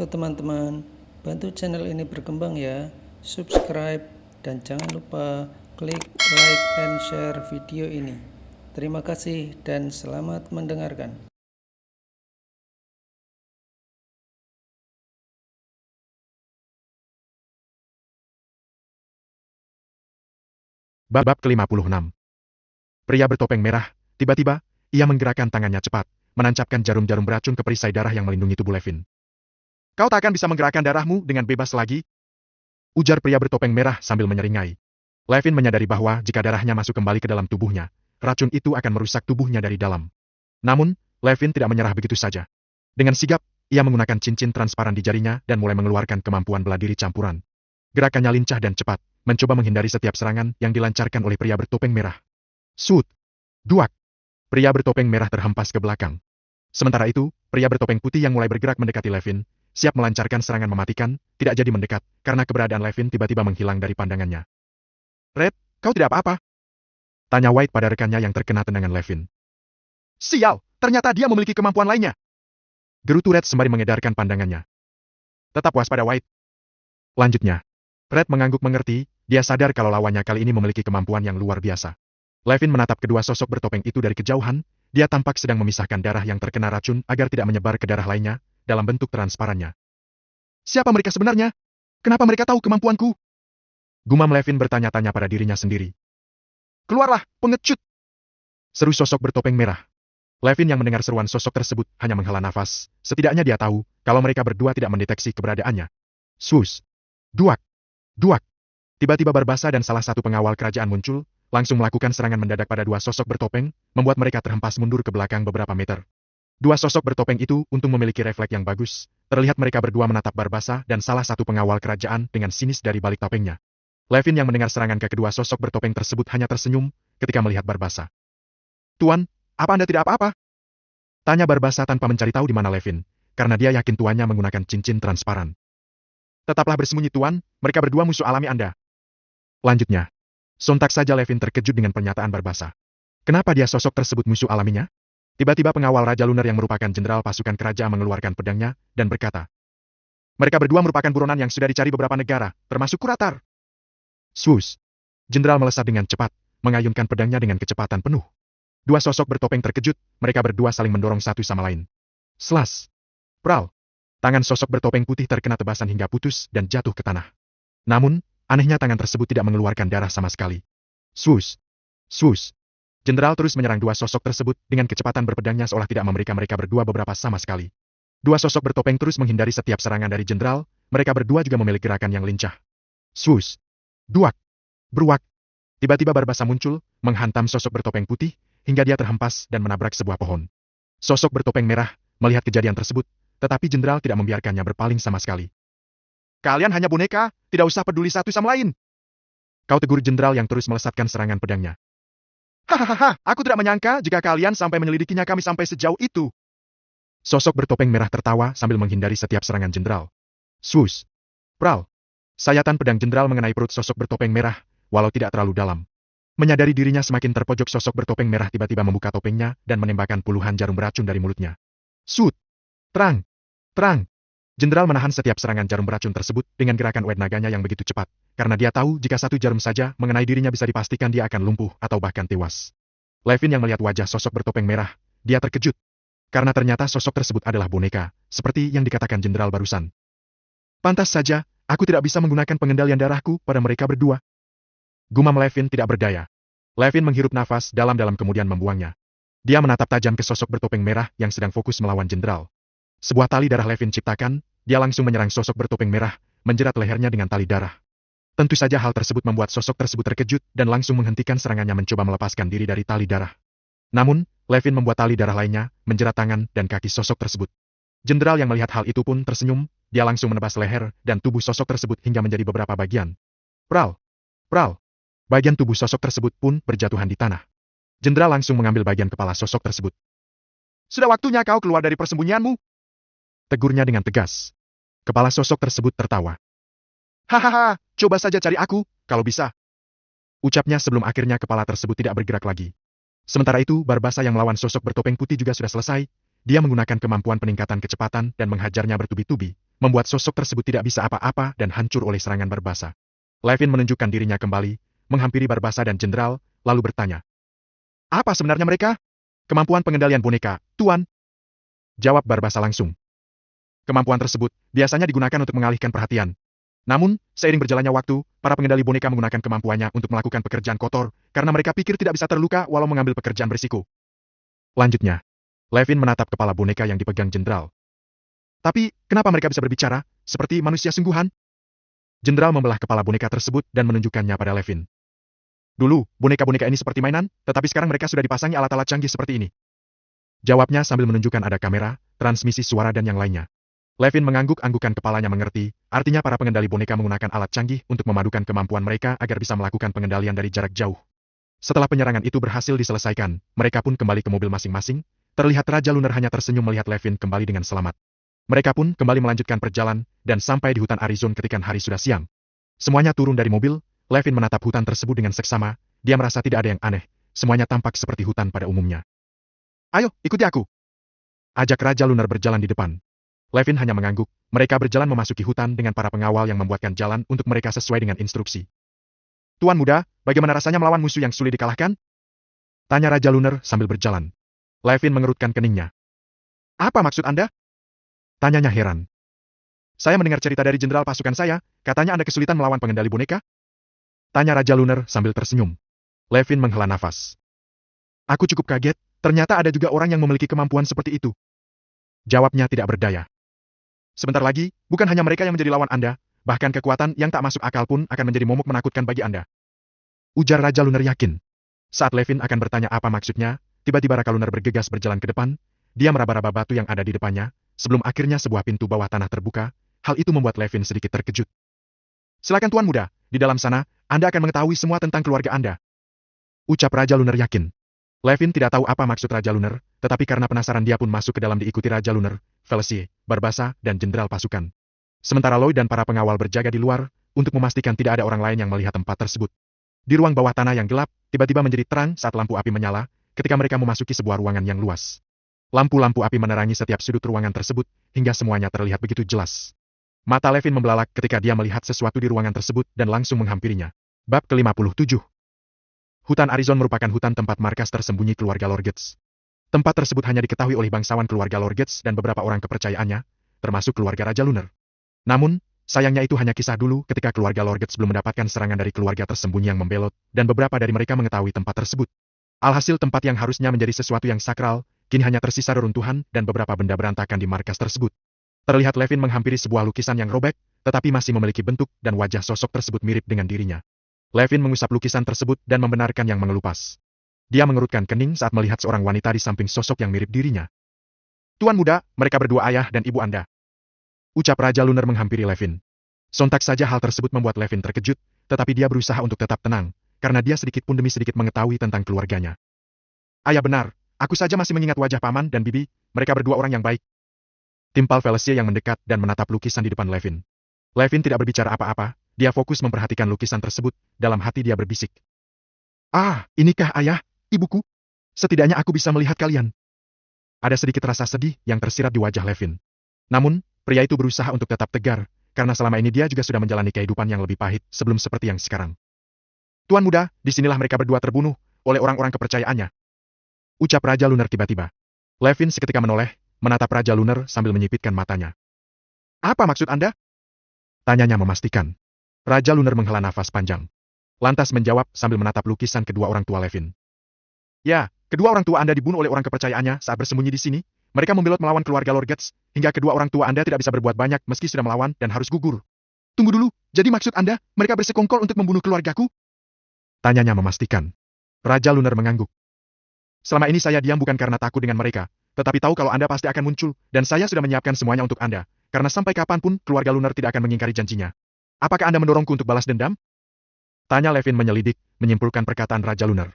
teman-teman, bantu channel ini berkembang ya, subscribe, dan jangan lupa klik like and share video ini. Terima kasih dan selamat mendengarkan. Bab ke-56. Pria bertopeng merah, tiba-tiba, ia menggerakkan tangannya cepat, menancapkan jarum-jarum beracun ke perisai darah yang melindungi tubuh Levin. Kau tak akan bisa menggerakkan darahmu dengan bebas lagi? Ujar pria bertopeng merah sambil menyeringai. Levin menyadari bahwa jika darahnya masuk kembali ke dalam tubuhnya, racun itu akan merusak tubuhnya dari dalam. Namun, Levin tidak menyerah begitu saja. Dengan sigap, ia menggunakan cincin transparan di jarinya dan mulai mengeluarkan kemampuan bela diri campuran. Gerakannya lincah dan cepat, mencoba menghindari setiap serangan yang dilancarkan oleh pria bertopeng merah. Sut! Duak! Pria bertopeng merah terhempas ke belakang. Sementara itu, pria bertopeng putih yang mulai bergerak mendekati Levin, siap melancarkan serangan mematikan, tidak jadi mendekat, karena keberadaan Levin tiba-tiba menghilang dari pandangannya. Red, kau tidak apa-apa? Tanya White pada rekannya yang terkena tendangan Levin. Sial, ternyata dia memiliki kemampuan lainnya. Gerutu Red sembari mengedarkan pandangannya. Tetap waspada White. Lanjutnya, Red mengangguk mengerti, dia sadar kalau lawannya kali ini memiliki kemampuan yang luar biasa. Levin menatap kedua sosok bertopeng itu dari kejauhan, dia tampak sedang memisahkan darah yang terkena racun agar tidak menyebar ke darah lainnya, dalam bentuk transparannya. Siapa mereka sebenarnya? Kenapa mereka tahu kemampuanku? Gumam Levin bertanya-tanya pada dirinya sendiri. Keluarlah, pengecut! Seru sosok bertopeng merah. Levin yang mendengar seruan sosok tersebut hanya menghela nafas, setidaknya dia tahu kalau mereka berdua tidak mendeteksi keberadaannya. Sus! Duak! Duak! Tiba-tiba Barbasa dan salah satu pengawal kerajaan muncul, langsung melakukan serangan mendadak pada dua sosok bertopeng, membuat mereka terhempas mundur ke belakang beberapa meter. Dua sosok bertopeng itu untung memiliki refleks yang bagus, terlihat mereka berdua menatap Barbasa dan salah satu pengawal kerajaan dengan sinis dari balik topengnya. Levin yang mendengar serangan ke kedua sosok bertopeng tersebut hanya tersenyum ketika melihat Barbasa. Tuan, apa Anda tidak apa-apa? Tanya Barbasa tanpa mencari tahu di mana Levin, karena dia yakin tuannya menggunakan cincin transparan. Tetaplah bersembunyi tuan, mereka berdua musuh alami Anda. Lanjutnya, sontak saja Levin terkejut dengan pernyataan Barbasa. Kenapa dia sosok tersebut musuh alaminya? Tiba-tiba pengawal Raja Lunar yang merupakan jenderal pasukan kerajaan mengeluarkan pedangnya, dan berkata, mereka berdua merupakan buronan yang sudah dicari beberapa negara, termasuk Kuratar. Sus! Jenderal melesat dengan cepat, mengayunkan pedangnya dengan kecepatan penuh. Dua sosok bertopeng terkejut, mereka berdua saling mendorong satu sama lain. Slas! Pral! Tangan sosok bertopeng putih terkena tebasan hingga putus dan jatuh ke tanah. Namun, anehnya tangan tersebut tidak mengeluarkan darah sama sekali. Sus! Sus! Jenderal terus menyerang dua sosok tersebut dengan kecepatan berpedangnya seolah tidak memberikan mereka berdua beberapa sama sekali. Dua sosok bertopeng terus menghindari setiap serangan dari jenderal, mereka berdua juga memiliki gerakan yang lincah. Sus! Duak! Beruak! Tiba-tiba Barbasa muncul, menghantam sosok bertopeng putih, hingga dia terhempas dan menabrak sebuah pohon. Sosok bertopeng merah melihat kejadian tersebut, tetapi jenderal tidak membiarkannya berpaling sama sekali. Kalian hanya boneka, tidak usah peduli satu sama lain. Kau tegur jenderal yang terus melesatkan serangan pedangnya. Hahaha, aku tidak menyangka jika kalian sampai menyelidikinya kami sampai sejauh itu. Sosok bertopeng merah tertawa sambil menghindari setiap serangan jenderal. Sus! Pral! Sayatan pedang jenderal mengenai perut sosok bertopeng merah, walau tidak terlalu dalam. Menyadari dirinya semakin terpojok, sosok bertopeng merah tiba-tiba membuka topengnya dan menembakkan puluhan jarum beracun dari mulutnya. Sut! Terang! Terang! Jenderal menahan setiap serangan jarum beracun tersebut dengan gerakan ued naganya yang begitu cepat, karena dia tahu jika satu jarum saja mengenai dirinya bisa dipastikan dia akan lumpuh atau bahkan tewas. Levin yang melihat wajah sosok bertopeng merah, dia terkejut. Karena ternyata sosok tersebut adalah boneka, seperti yang dikatakan jenderal barusan. Pantas saja, aku tidak bisa menggunakan pengendalian darahku pada mereka berdua. Gumam Levin tidak berdaya. Levin menghirup nafas dalam-dalam kemudian membuangnya. Dia menatap tajam ke sosok bertopeng merah yang sedang fokus melawan jenderal. Sebuah tali darah Levin ciptakan, dia langsung menyerang sosok bertopeng merah, menjerat lehernya dengan tali darah. Tentu saja hal tersebut membuat sosok tersebut terkejut dan langsung menghentikan serangannya mencoba melepaskan diri dari tali darah. Namun, Levin membuat tali darah lainnya, menjerat tangan dan kaki sosok tersebut. Jenderal yang melihat hal itu pun tersenyum, dia langsung menebas leher dan tubuh sosok tersebut hingga menjadi beberapa bagian. Pral! Pral! Bagian tubuh sosok tersebut pun berjatuhan di tanah. Jenderal langsung mengambil bagian kepala sosok tersebut. Sudah waktunya kau keluar dari persembunyianmu. Tegurnya dengan tegas. Kepala sosok tersebut tertawa. Hahaha, coba saja cari aku, kalau bisa. Ucapnya sebelum akhirnya kepala tersebut tidak bergerak lagi. Sementara itu, Barbasa yang melawan sosok bertopeng putih juga sudah selesai. Dia menggunakan kemampuan peningkatan kecepatan dan menghajarnya bertubi-tubi, membuat sosok tersebut tidak bisa apa-apa dan hancur oleh serangan Barbasa. Levin menunjukkan dirinya kembali, menghampiri Barbasa dan Jenderal, lalu bertanya. Apa sebenarnya mereka? Kemampuan pengendalian boneka, Tuan. Jawab Barbasa langsung. Kemampuan tersebut biasanya digunakan untuk mengalihkan perhatian. Namun, seiring berjalannya waktu, para pengendali boneka menggunakan kemampuannya untuk melakukan pekerjaan kotor, karena mereka pikir tidak bisa terluka walau mengambil pekerjaan berisiko. Lanjutnya, Levin menatap kepala boneka yang dipegang Jenderal. Tapi, kenapa mereka bisa berbicara, seperti manusia sungguhan? Jenderal membelah kepala boneka tersebut dan menunjukkannya pada Levin. Dulu, boneka-boneka ini seperti mainan, tetapi sekarang mereka sudah dipasangi alat-alat canggih seperti ini. Jawabnya sambil menunjukkan ada kamera, transmisi suara dan yang lainnya. Levin mengangguk-anggukan kepalanya mengerti, artinya para pengendali boneka menggunakan alat canggih untuk memadukan kemampuan mereka agar bisa melakukan pengendalian dari jarak jauh. Setelah penyerangan itu berhasil diselesaikan, mereka pun kembali ke mobil masing-masing, terlihat Raja Lunar hanya tersenyum melihat Levin kembali dengan selamat. Mereka pun kembali melanjutkan perjalanan, dan sampai di hutan Arizona ketika hari sudah siang. Semuanya turun dari mobil, Levin menatap hutan tersebut dengan seksama, dia merasa tidak ada yang aneh, semuanya tampak seperti hutan pada umumnya. Ayo, ikuti aku. Ajak Raja Lunar berjalan di depan. Levin hanya mengangguk, mereka berjalan memasuki hutan dengan para pengawal yang membuatkan jalan untuk mereka sesuai dengan instruksi. Tuan muda, bagaimana rasanya melawan musuh yang sulit dikalahkan? Tanya Raja Lunar sambil berjalan. Levin mengerutkan keningnya. Apa maksud Anda? Tanyanya heran. Saya mendengar cerita dari jenderal pasukan saya, katanya Anda kesulitan melawan pengendali boneka? Tanya Raja Lunar sambil tersenyum. Levin menghela nafas. Aku cukup kaget, ternyata ada juga orang yang memiliki kemampuan seperti itu. Jawabnya tidak berdaya. Sebentar lagi, bukan hanya mereka yang menjadi lawan Anda, bahkan kekuatan yang tak masuk akal pun akan menjadi momok menakutkan bagi Anda. Ujar Raja Lunar yakin. Saat Levin akan bertanya apa maksudnya, tiba-tiba Raja Lunar bergegas berjalan ke depan, dia meraba-raba batu yang ada di depannya, sebelum akhirnya sebuah pintu bawah tanah terbuka, hal itu membuat Levin sedikit terkejut. Silakan Tuan Muda, di dalam sana, Anda akan mengetahui semua tentang keluarga Anda. Ucap Raja Lunar yakin. Levin tidak tahu apa maksud Raja Lunar, tetapi karena penasaran dia pun masuk ke dalam diikuti Raja Lunar, Felicie, Barbasa, dan Jenderal pasukan. Sementara Lloyd dan para pengawal berjaga di luar, untuk memastikan tidak ada orang lain yang melihat tempat tersebut. Di ruang bawah tanah yang gelap, tiba-tiba menjadi terang saat lampu api menyala, ketika mereka memasuki sebuah ruangan yang luas. Lampu-lampu api menerangi setiap sudut ruangan tersebut, hingga semuanya terlihat begitu jelas. Mata Levin membelalak ketika dia melihat sesuatu di ruangan tersebut dan langsung menghampirinya. Bab ke-57. Hutan Arizona merupakan hutan tempat markas tersembunyi keluarga Lord Gates. Tempat tersebut hanya diketahui oleh bangsawan keluarga Lord Gates dan beberapa orang kepercayaannya, termasuk keluarga Raja Lunar. Namun, sayangnya itu hanya kisah dulu ketika keluarga Lord Gates belum mendapatkan serangan dari keluarga tersembunyi yang membelot, dan beberapa dari mereka mengetahui tempat tersebut. Alhasil tempat yang harusnya menjadi sesuatu yang sakral, kini hanya tersisa reruntuhan dan beberapa benda berantakan di markas tersebut. Terlihat Levin menghampiri sebuah lukisan yang robek, tetapi masih memiliki bentuk dan wajah sosok tersebut mirip dengan dirinya. Levin mengusap lukisan tersebut dan membenarkan yang mengelupas. Dia mengerutkan kening saat melihat seorang wanita di samping sosok yang mirip dirinya. Tuan muda, mereka berdua ayah dan ibu Anda. Ucap Raja Lunar menghampiri Levin. Sontak saja hal tersebut membuat Levin terkejut, tetapi dia berusaha untuk tetap tenang, karena dia sedikit pun demi sedikit mengetahui tentang keluarganya. Ayah benar, aku saja masih mengingat wajah paman dan bibi, mereka berdua orang yang baik. Timpal Felicie yang mendekat dan menatap lukisan di depan Levin. Levin tidak berbicara apa-apa, dia fokus memperhatikan lukisan tersebut, dalam hati dia berbisik. Ah, inikah ayah, ibuku? Setidaknya aku bisa melihat kalian. Ada sedikit rasa sedih yang tersirat di wajah Levin. Namun, pria itu berusaha untuk tetap tegar, karena selama ini dia juga sudah menjalani kehidupan yang lebih pahit sebelum seperti yang sekarang. Tuan muda, disinilah mereka berdua terbunuh, oleh orang-orang kepercayaannya. Ucap Raja Lunar tiba-tiba. Levin seketika menoleh, menatap Raja Lunar sambil menyipitkan matanya. Apa maksud Anda? Tanyanya memastikan. Raja Lunar menghela nafas panjang. Lantas menjawab sambil menatap lukisan kedua orang tua Levin. Ya, kedua orang tua Anda dibunuh oleh orang kepercayaannya saat bersembunyi di sini. Mereka membelot melawan keluarga Lord Gates, hingga kedua orang tua Anda tidak bisa berbuat banyak meski sudah melawan dan harus gugur. Tunggu dulu, jadi maksud Anda, mereka bersekongkol untuk membunuh keluargaku? Tanyanya memastikan. Raja Lunar mengangguk. Selama ini saya diam bukan karena takut dengan mereka, tetapi tahu kalau Anda pasti akan muncul, dan saya sudah menyiapkan semuanya untuk Anda, karena sampai kapanpun keluarga Lunar tidak akan mengingkari janjinya. Apakah Anda mendorongku untuk balas dendam? Tanya Levin menyelidik, menyimpulkan perkataan Raja Lunar.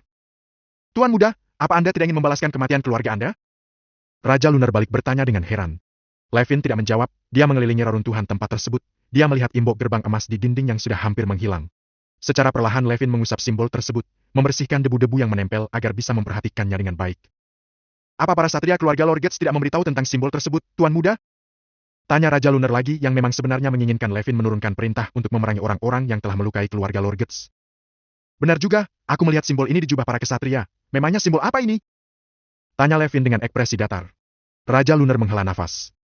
Tuan muda, apa Anda tidak ingin membalaskan kematian keluarga Anda? Raja Lunar balik bertanya dengan heran. Levin tidak menjawab, dia mengelilingi reruntuhan tempat tersebut, dia melihat imbok gerbang emas di dinding yang sudah hampir menghilang. Secara perlahan Levin mengusap simbol tersebut, membersihkan debu-debu yang menempel agar bisa memperhatikannya dengan baik. Apa para satria keluarga Lord Gates tidak memberitahu tentang simbol tersebut, Tuan muda? Tanya Raja Lunar lagi yang memang sebenarnya menginginkan Levin menurunkan perintah untuk memerangi orang-orang yang telah melukai keluarga Lorgetz. Benar juga, aku melihat simbol ini di jubah para kesatria. Memangnya simbol apa ini? Tanya Levin dengan ekspresi datar. Raja Lunar menghela nafas.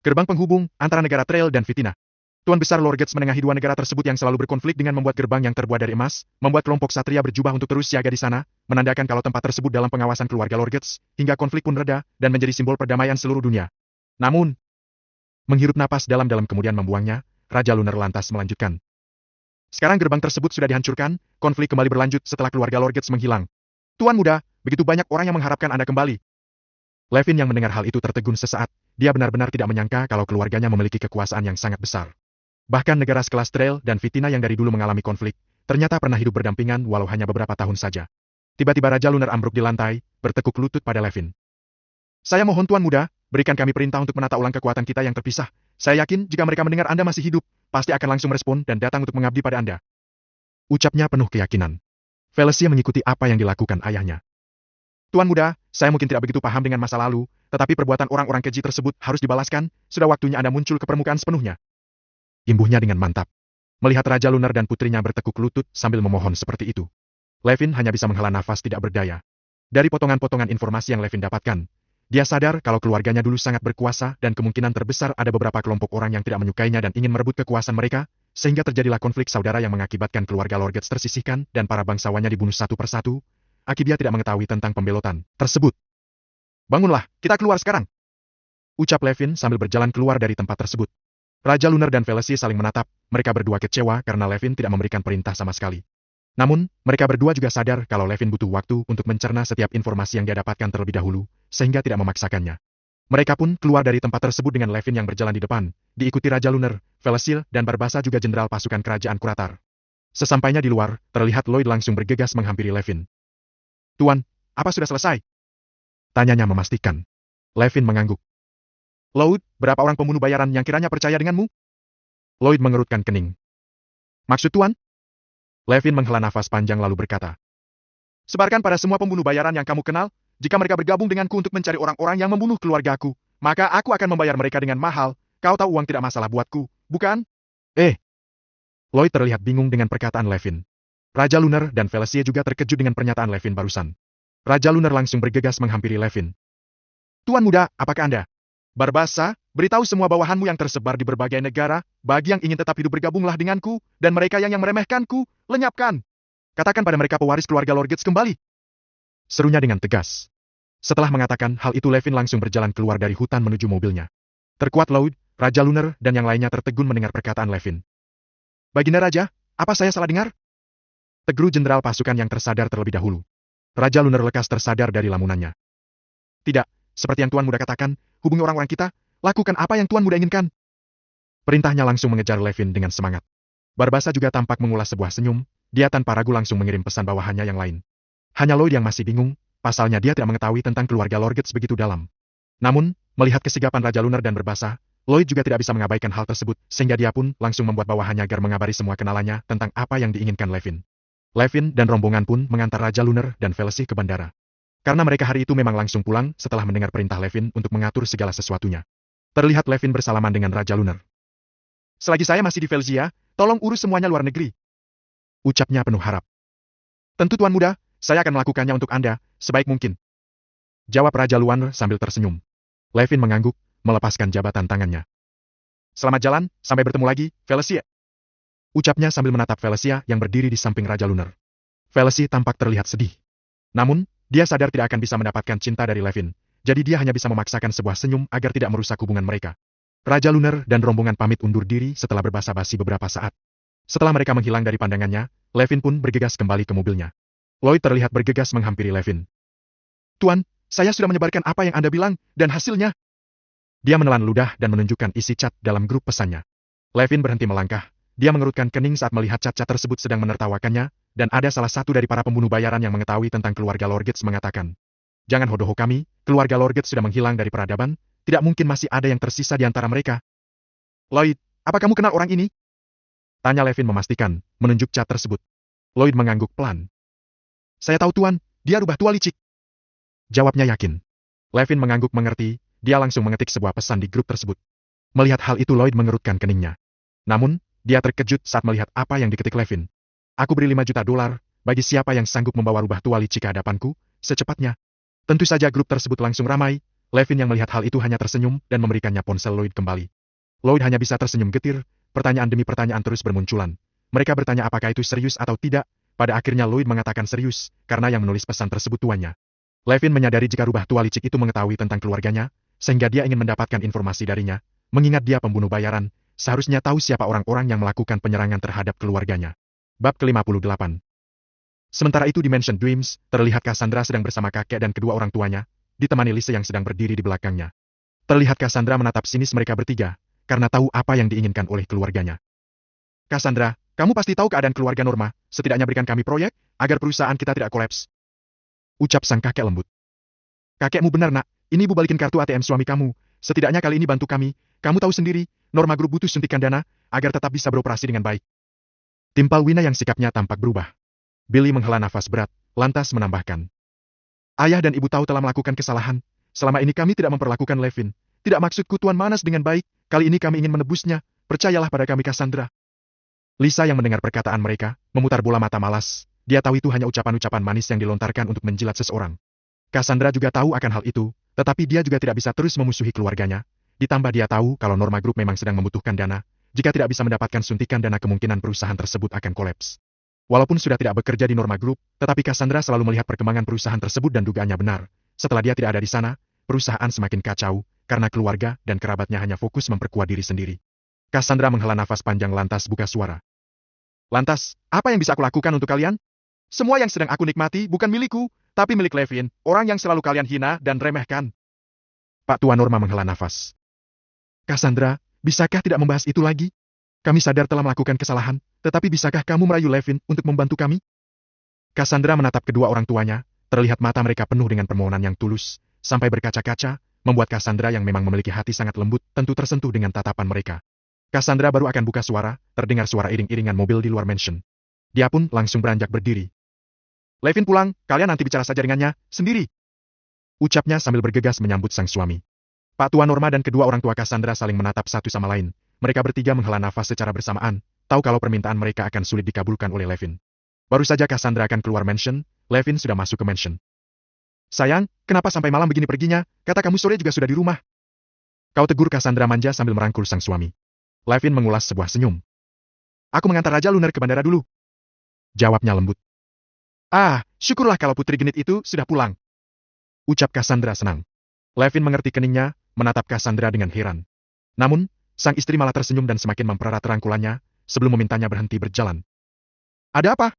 Gerbang penghubung antara negara Trail dan Vitina. Tuan Besar Lorgetz menengahi dua negara tersebut yang selalu berkonflik dengan membuat gerbang yang terbuat dari emas, membuat kelompok satria berjubah untuk terus siaga di sana, menandakan kalau tempat tersebut dalam pengawasan keluarga Lorgetz, hingga konflik pun reda, dan menjadi simbol perdamaian seluruh dunia. Namun, menghirup napas dalam-dalam kemudian membuangnya, Raja Lunar lantas melanjutkan. Sekarang gerbang tersebut sudah dihancurkan, konflik kembali berlanjut setelah keluarga Lorgetz menghilang. Tuan muda, begitu banyak orang yang mengharapkan Anda kembali. Levin yang mendengar hal itu tertegun sesaat, dia benar-benar tidak menyangka kalau keluarganya memiliki kekuasaan yang sangat besar. Bahkan negara sekelas Trail dan Vitina yang dari dulu mengalami konflik, ternyata pernah hidup berdampingan walau hanya beberapa tahun saja. Tiba-tiba Raja Lunar ambruk di lantai, bertekuk lutut pada Levin. Saya mohon Tuan Muda, berikan kami perintah untuk menata ulang kekuatan kita yang terpisah. Saya yakin jika mereka mendengar Anda masih hidup, pasti akan langsung merespon dan datang untuk mengabdi pada Anda. Ucapnya penuh keyakinan. Felicia mengikuti apa yang dilakukan ayahnya. Tuan Muda, saya mungkin tidak begitu paham dengan masa lalu, tetapi perbuatan orang-orang keji tersebut harus dibalaskan, sudah waktunya Anda muncul ke permukaan sepenuhnya. Imbuhnya dengan mantap. Melihat Raja Lunar dan putrinya bertekuk lutut sambil memohon seperti itu. Levin hanya bisa menghela nafas tidak berdaya. Dari potongan-potongan informasi yang Levin dapatkan, dia sadar kalau keluarganya dulu sangat berkuasa dan kemungkinan terbesar ada beberapa kelompok orang yang tidak menyukainya dan ingin merebut kekuasaan mereka, sehingga terjadilah konflik saudara yang mengakibatkan keluarga Lorgetz tersisihkan dan para bangsawannya dibunuh satu persatu, akibat dia tidak mengetahui tentang pembelotan tersebut. Bangunlah, kita keluar sekarang. Ucap Levin sambil berjalan keluar dari tempat tersebut. Raja Lunar dan Felicia saling menatap, mereka berdua kecewa karena Levin tidak memberikan perintah sama sekali. Namun, mereka berdua juga sadar kalau Levin butuh waktu untuk mencerna setiap informasi yang dia dapatkan terlebih dahulu, sehingga tidak memaksakannya. Mereka pun keluar dari tempat tersebut dengan Levin yang berjalan di depan, diikuti Raja Lunar, Felicia, dan Barbasa juga jenderal pasukan kerajaan Kuratar. Sesampainya di luar, terlihat Lloyd langsung bergegas menghampiri Levin. Tuan, apa sudah selesai? Tanyanya memastikan. Levin mengangguk. Lloyd, berapa orang pembunuh bayaran yang kiranya percaya denganmu? Lloyd mengerutkan kening. Maksud Tuan? Levin menghela nafas panjang lalu berkata. Sebarkan pada semua pembunuh bayaran yang kamu kenal, jika mereka bergabung denganku untuk mencari orang-orang yang membunuh keluargaku, maka aku akan membayar mereka dengan mahal, kau tahu uang tidak masalah buatku, bukan? Lloyd terlihat bingung dengan perkataan Levin. Raja Lunar dan Felicia juga terkejut dengan pernyataan Levin barusan. Raja Lunar langsung bergegas menghampiri Levin. Tuan muda, apakah Anda? Barbasa, beritahu semua bawahanmu yang tersebar di berbagai negara, bagi yang ingin tetap hidup bergabunglah denganku, dan mereka yang meremehkanku, lenyapkan. Katakan pada mereka pewaris keluarga Lorgetz kembali. Serunya dengan tegas. Setelah mengatakan hal itu Levin langsung berjalan keluar dari hutan menuju mobilnya. Terkuat Lloyd, Raja Lunar, dan yang lainnya tertegun mendengar perkataan Levin. Baginda Raja, apa saya salah dengar? Teguh jenderal pasukan yang tersadar terlebih dahulu. Raja Lunar lekas tersadar dari lamunannya. Tidak, seperti yang Tuan Muda katakan, hubungi orang-orang kita, lakukan apa yang Tuan Muda inginkan. Perintahnya langsung mengejar Levin dengan semangat. Barbasa juga tampak mengulas sebuah senyum, dia tanpa ragu langsung mengirim pesan bawahannya yang lain. Hanya Lloyd yang masih bingung, pasalnya dia tidak mengetahui tentang keluarga Lorgetz begitu dalam. Namun, melihat kesigapan Raja Lunar dan Barbasa, Lloyd juga tidak bisa mengabaikan hal tersebut, sehingga dia pun langsung membuat bawahannya agar mengabari semua kenalannya tentang apa yang diinginkan Levin. Levin dan rombongan pun mengantar Raja Lunar dan Felicia ke bandara. Karena mereka hari itu memang langsung pulang setelah mendengar perintah Levin untuk mengatur segala sesuatunya. Terlihat Levin bersalaman dengan Raja Lunar. Selagi saya masih di Felicia, tolong urus semuanya luar negeri. Ucapnya penuh harap. Tentu Tuan Muda, saya akan melakukannya untuk Anda, sebaik mungkin. Jawab Raja Lunar sambil tersenyum. Levin mengangguk, melepaskan jabatan tangannya. Selamat jalan, sampai bertemu lagi, Felicia. Ucapnya sambil menatap Felicia yang berdiri di samping Raja Lunar. Felicia tampak terlihat sedih. Namun, dia sadar tidak akan bisa mendapatkan cinta dari Levin, jadi dia hanya bisa memaksakan sebuah senyum agar tidak merusak hubungan mereka. Raja Lunar dan rombongan pamit undur diri setelah berbasa-basi beberapa saat. Setelah mereka menghilang dari pandangannya, Levin pun bergegas kembali ke mobilnya. Lloyd terlihat bergegas menghampiri Levin. Tuan, saya sudah menyebarkan apa yang Anda bilang, dan hasilnya. Dia menelan ludah dan menunjukkan isi cat dalam grup pesannya. Levin berhenti melangkah, dia mengerutkan kening saat melihat cat-cat tersebut sedang menertawakannya, dan ada salah satu dari para pembunuh bayaran yang mengetahui tentang keluarga Lorgetz mengatakan, jangan hodoh kami, keluarga Lorgetz sudah menghilang dari peradaban, tidak mungkin masih ada yang tersisa di antara mereka. Lloyd, apa kamu kenal orang ini? Tanya Levin memastikan, menunjuk cat tersebut. Lloyd mengangguk pelan. Saya tahu Tuan, dia rubah tua licik. Jawabnya yakin. Levin mengangguk mengerti, dia langsung mengetik sebuah pesan di grup tersebut. Melihat hal itu Lloyd mengerutkan keningnya. Namun, dia terkejut saat melihat apa yang diketik Levin. Aku beri 5 juta dolar, bagi siapa yang sanggup membawa rubah tua licik ke hadapanku, secepatnya. Tentu saja grup tersebut langsung ramai. Levin yang melihat hal itu hanya tersenyum dan memberikannya ponsel Lloyd kembali. Lloyd hanya bisa tersenyum getir, pertanyaan demi pertanyaan terus bermunculan. Mereka bertanya apakah itu serius atau tidak, pada akhirnya Lloyd mengatakan serius, karena yang menulis pesan tersebut tuannya. Levin menyadari jika rubah tua licik itu mengetahui tentang keluarganya, sehingga dia ingin mendapatkan informasi darinya, mengingat dia pembunuh bayaran, seharusnya tahu siapa orang-orang yang melakukan penyerangan terhadap keluarganya. Bab ke-58. Sementara itu di Mansion Dreams, terlihat Cassandra sedang bersama kakek dan kedua orang tuanya, ditemani Lisa yang sedang berdiri di belakangnya. Terlihat Cassandra menatap sinis mereka bertiga, karena tahu apa yang diinginkan oleh keluarganya. Cassandra, kamu pasti tahu keadaan keluarga Norma, setidaknya berikan kami proyek, agar perusahaan kita tidak kolaps. Ucap sang kakek lembut. Kakekmu benar nak, ini ibu balikin kartu ATM suami kamu, setidaknya kali ini bantu kami, kamu tahu sendiri, Norma Group butuh suntikan dana, agar tetap bisa beroperasi dengan baik. Timpal Wina yang sikapnya tampak berubah. Billy menghela nafas berat, lantas menambahkan. Ayah dan ibu tahu telah melakukan kesalahan, selama ini kami tidak memperlakukan Levin, tidak maksudku Tuan Manas dengan baik, kali ini kami ingin menebusnya, percayalah pada kami Cassandra. Lisa yang mendengar perkataan mereka, memutar bola mata malas, dia tahu itu hanya ucapan-ucapan manis yang dilontarkan untuk menjilat seseorang. Cassandra juga tahu akan hal itu, tetapi dia juga tidak bisa terus memusuhi keluarganya, ditambah dia tahu kalau Norma Group memang sedang membutuhkan dana, jika tidak bisa mendapatkan suntikan dana kemungkinan perusahaan tersebut akan kolaps. Walaupun sudah tidak bekerja di Norma Group, tetapi Cassandra selalu melihat perkembangan perusahaan tersebut dan dugaannya benar. Setelah dia tidak ada di sana, perusahaan semakin kacau, karena keluarga dan kerabatnya hanya fokus memperkuat diri sendiri. Cassandra menghela nafas panjang lantas buka suara. Lantas, apa yang bisa aku lakukan untuk kalian? Semua yang sedang aku nikmati bukan milikku, tapi milik Levin, orang yang selalu kalian hina dan remehkan. Pak Tua Norma menghela nafas. Cassandra, bisakah tidak membahas itu lagi? Kami sadar telah melakukan kesalahan, tetapi bisakah kamu merayu Levin untuk membantu kami? Cassandra menatap kedua orang tuanya, terlihat mata mereka penuh dengan permohonan yang tulus, sampai berkaca-kaca, membuat Cassandra yang memang memiliki hati sangat lembut, tentu tersentuh dengan tatapan mereka. Cassandra baru akan buka suara, terdengar suara iring-iringan mobil di luar mansion. Dia pun langsung beranjak berdiri. Levin pulang, kalian nanti bicara saja dengannya, sendiri. Ucapnya sambil bergegas menyambut sang suami. Pak Tua Norma dan kedua orang tua Cassandra saling menatap satu sama lain. Mereka bertiga menghela nafas secara bersamaan, tahu kalau permintaan mereka akan sulit dikabulkan oleh Levin. Baru saja Cassandra akan keluar mansion, Levin sudah masuk ke mansion. Sayang, kenapa sampai malam begini perginya? Kata kamu sore juga sudah di rumah. Kau tegur Cassandra manja sambil merangkul sang suami. Levin mengulas sebuah senyum. Aku mengantar Raja Lunar ke bandara dulu. Jawabnya lembut. Ah, syukurlah kalau putri genit itu sudah pulang. Ucap Cassandra senang. Levin mengerti keningnya, menatap Cassandra dengan heran. Namun, sang istri malah tersenyum dan semakin mempererat rangkulannya, sebelum memintanya berhenti berjalan. Ada apa?